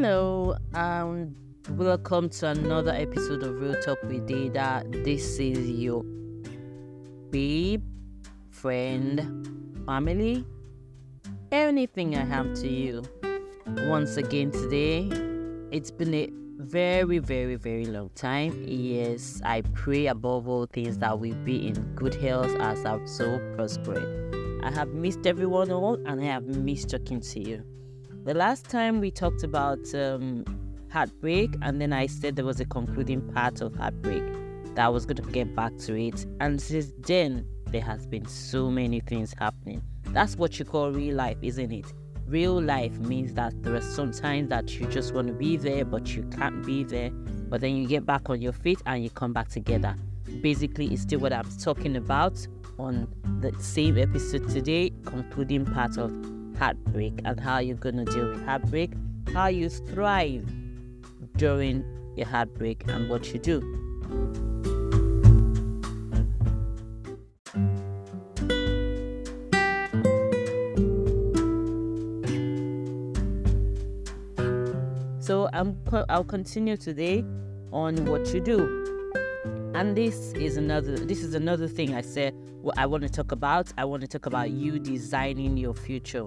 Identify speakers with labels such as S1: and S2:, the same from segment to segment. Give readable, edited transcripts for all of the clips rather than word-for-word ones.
S1: Hello, welcome to another episode of Real Talk with Data. This is your babe, friend, family, anything I have to you. Once again today, it's been a very, very, very long time. Yes, I pray above all things that we be in good health as I've so prospered. I have missed everyone all, and I have missed talking to you. The last time we talked about heartbreak, and then I said there was a concluding part of heartbreak that I was going to get back to it. And since then, there has been so many things happening. That's what you call real life, isn't it? Real life means that there are some times that you just want to be there, but you can't be there. But then you get back on your feet and you come back together. Basically, it's still what I'm talking about on the same episode today, concluding part of heartbreak and how you're going to deal with heartbreak, how you thrive during your heartbreak, and what you do. So I'll continue today on what you do. And this is another thing I said what I want to talk about. I want to talk about you designing your future.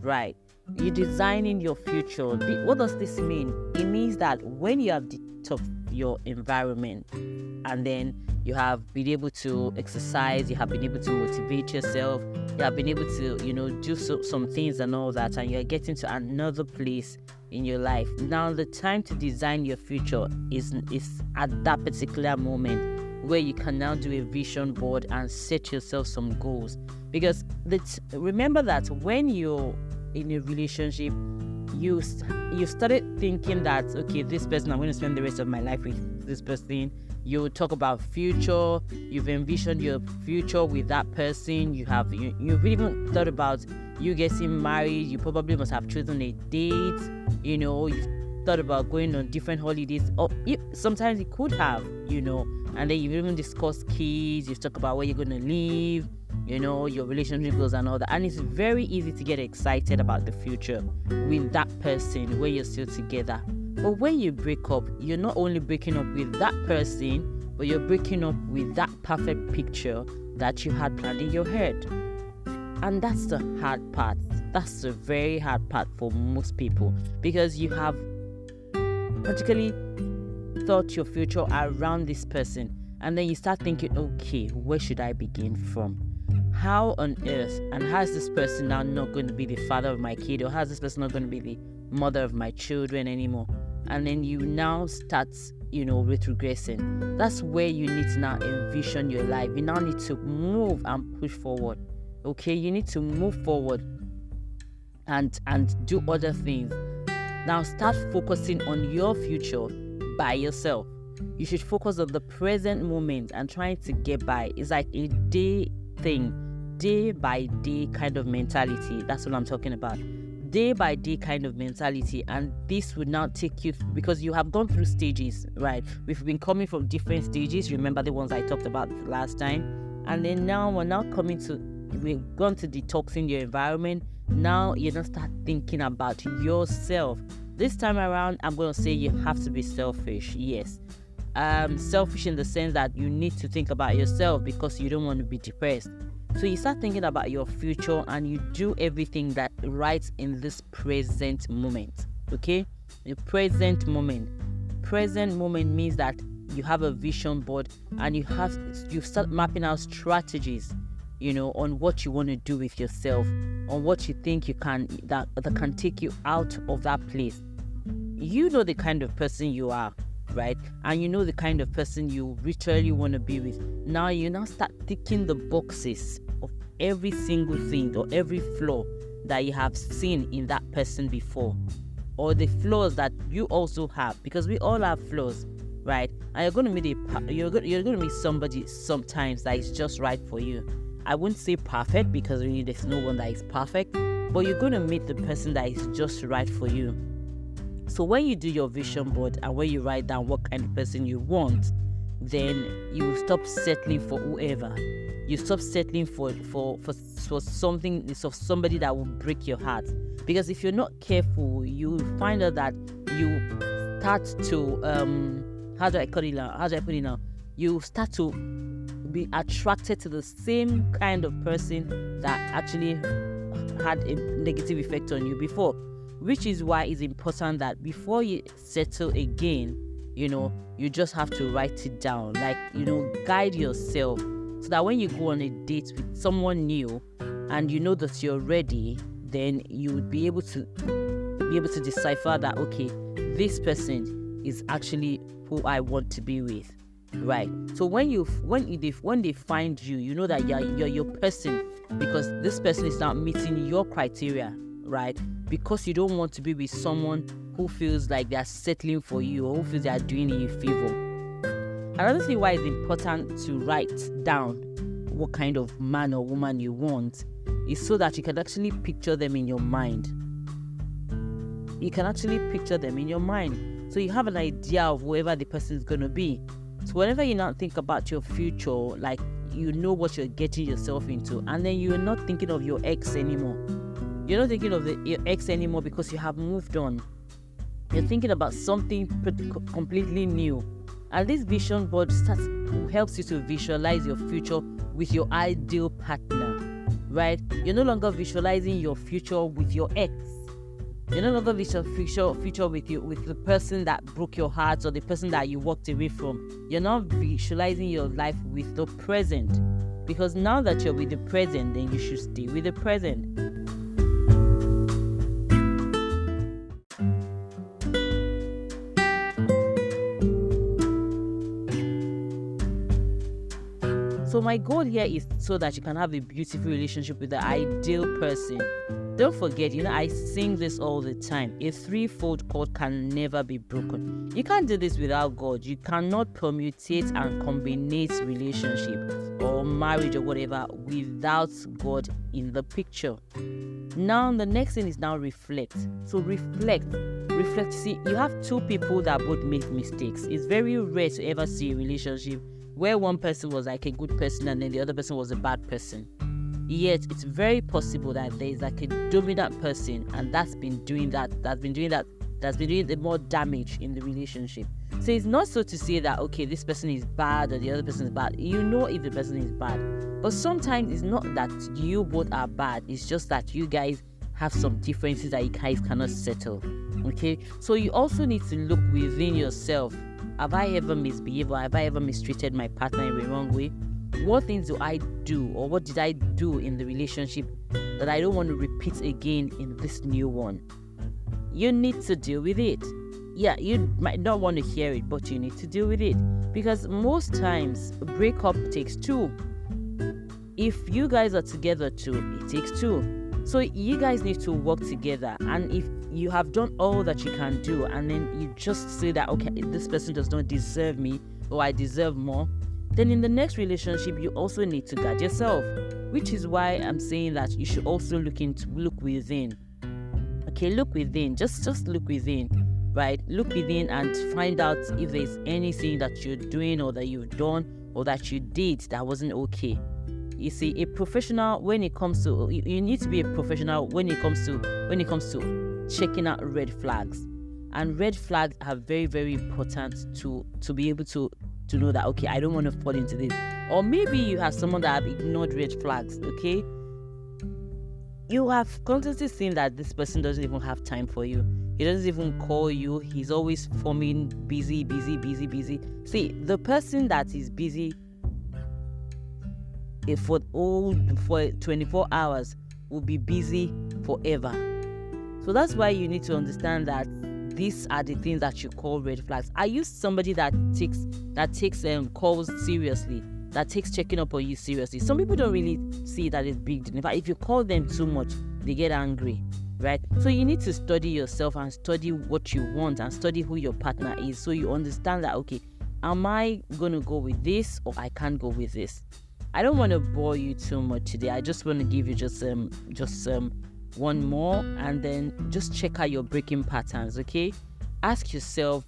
S1: Right. You designing your future. What does this mean? It means that when you have detoxed your environment and then you have been able to exercise, you have been able to motivate yourself, you have been able to, do some things and all that, and you're getting to another place in your life. Now the time to design your future is at that particular moment where you can now do a vision board and set yourself some goals. Because remember that when you're in a relationship, you started thinking that, okay, this person, I'm going to spend the rest of my life with this person. You talk about future, you've envisioned your future with that person, you've even thought about you getting married, you probably must have chosen a date, you've thought about going on different holidays, or sometimes you could have, and then you've even discussed kids, you've talked about where you're going to live, your relationship goals and all that. And it's very easy to get excited about the future with that person where you're still together. But when you break up, you're not only breaking up with that person, but you're breaking up with that perfect picture that you had planned in your head. And that's the hard part. That's the very hard part for most people, because you have practically thought your future around this person, and then you start thinking, okay, where should I begin from? How on earth, and how is this person now not going to be the father of my kid, or how is this person not going to be the mother of my children anymore? And then you now start, retrogressing. That's where you need to now envision your life. You now need to move and push forward. Okay, you need to move forward and do other things. Now start focusing on your future by yourself. You should focus on the present moment and trying to get by. It's like a day by day kind of mentality. That's what I'm talking about. Day by day kind of mentality. And this would now take you, because you have gone through stages, right? We've been coming from different stages. Remember the ones I talked about last time? And then now we've gone to detoxing your environment. Now you don't start thinking about yourself. This time around, I'm going to say you have to be selfish. Yes. Selfish in the sense that you need to think about yourself because you don't want to be depressed. So you start thinking about your future and you do everything that right in this present moment. Okay? The present moment. Present moment means that you have a vision board and you start mapping out strategies, on what you want to do with yourself, on what you think you can that can take you out of that place. You know the kind of person you are, right? And you know the kind of person you literally want to be with. Now you start ticking the boxes of every single thing or every flaw that you have seen in that person before, or the flaws that you also have, because we all have flaws, right? And you're going to meet somebody sometimes that is just right for you. I wouldn't say perfect, because really there's no one that is perfect, but you're going to meet the person that is just right for you. So when you do your vision board and when you write down what kind of person you want, then you stop settling for whoever. You stop settling for something, for somebody that will break your heart. Because if you're not careful, you will find out that you start to how do I put it now? You start to be attracted to the same kind of person that actually had a negative effect on you before, which is why it's important that before you settle again, you just have to write it down, like, guide yourself, so that when you go on a date with someone new and you know that you're ready, then you would be able to decipher that, okay, this person is actually who I want to be with, right? So when they find you, you know that you're your person, because this person is not meeting your criteria, right? Because you don't want to be with someone who feels like they're settling for you, or who feels they are doing you a favor. Another thing why it's important to write down what kind of man or woman you want is so that you can actually picture them in your mind. You can actually picture them in your mind, so you have an idea of whoever the person is going to be. So whenever you now think about your future, like, you know what you're getting yourself into, and then you're not thinking of your ex anymore. You're not thinking of your ex anymore because you have moved on. You're thinking about something completely new. And this vision board helps you to visualize your future with your ideal partner, right? You're no longer visualizing your future with your ex. You're no longer future with the person that broke your heart, or the person that you walked away from. You're now visualizing your life with the present. Because now that you're with the present, then you should stay with the present. So my goal here is so that you can have a beautiful relationship with the ideal person. Don't forget, I sing this all the time. A threefold cord can never be broken. You can't do this without God. You cannot permutate and combinate relationship or marriage or whatever without God in the picture. Now, the next thing is now reflect. So reflect. See, you have two people that both make mistakes. It's very rare to ever see a relationship where one person was like a good person and then the other person was a bad person. Yet it's very possible that there is like a dominant person, and that's been doing the more damage in the relationship. So it's not so to say that, okay, this person is bad or the other person is bad. You know if the person is bad. But sometimes it's not that you both are bad. It's just that you guys have some differences that you guys cannot settle. Okay? So you also need to look within yourself. Have I ever misbehaved, or have I ever mistreated my partner in the wrong way? What things do I do, or what did I do in the relationship that I don't want to repeat again in this new one? You need to deal with it. Yeah, you might not want to hear it, but you need to deal with it. Because most times, breakup takes two. If you guys are together too, it takes two. So you guys need to work together. And if you have done all that you can do, and then you just say that, okay, this person does not deserve me, or I deserve more, then in the next relationship, you also need to guard yourself. Which is why I'm saying that you should also look within. Okay, look within. Just look within, right? Look within and find out if there's anything that you're doing, or that you've done, or that you did that wasn't okay. You see, a professional, when it comes to, you need to be a professional when it comes to checking out red flags. And red flags are very, very important to be able to know that, okay, I don't want to fall into this. Or maybe you have someone that have ignored red flags, okay? You have constantly seen that this person doesn't even have time for you. He doesn't even call you. He's always forming busy. See, the person that is busy for 24 hours will be busy forever. So that's why you need to understand that these are the things that you call red flags. Are you somebody that takes calls seriously, that takes checking up on you seriously? Some people don't really see that it's big. In fact, if you call them too much, they get angry, right? So you need to study yourself and study what you want and study who your partner is, so you understand that, okay, am I going to go with this, or I can't go with this? I don't want to bore you too much today. I just want to give you just one more, and then just check out your breaking patterns. Okay, ask yourself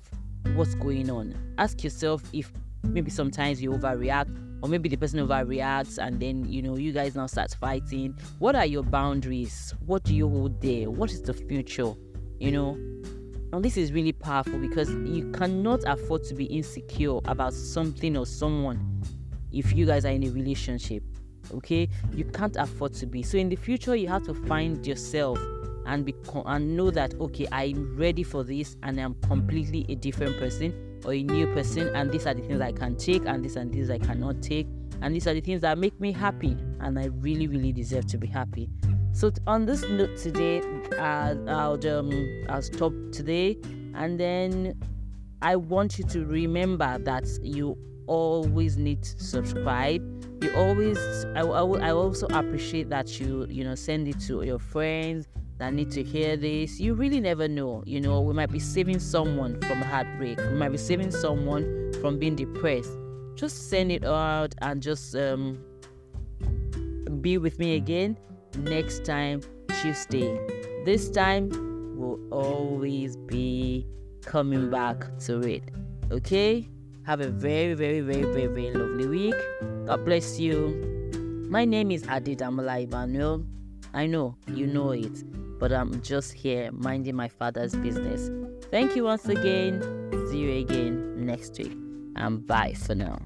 S1: what's going on. Ask yourself if maybe sometimes you overreact, or maybe the person overreacts, and then you guys now start fighting. What are your boundaries? What do you hold there? What is the future? And this is really powerful because you cannot afford to be insecure about something or someone if you guys are in a relationship. Okay, you can't afford to be. So in the future, you have to find yourself and know that, okay, I'm ready for this, and I'm completely a different person or a new person, and these are the things I can take, and these are the things I cannot take, and these are the things that make me happy, and I really, really deserve to be happy. So on this note today, I'll stop today, and then I want you to remember that you always need to subscribe. You always, I also appreciate that you send it to your friends that need to hear this. You really never know. We might be saving someone from heartbreak. We might be saving someone from being depressed. Just send it out, and just be with me again next time, Tuesday. This time will always be coming back to it. Okay? Have a very, very, very, very, very lovely week. God bless you. My name is Adedamola Emmanuel. I know, you know it, but I'm just here minding my Father's business. Thank you once again. See you again next week. And bye for now.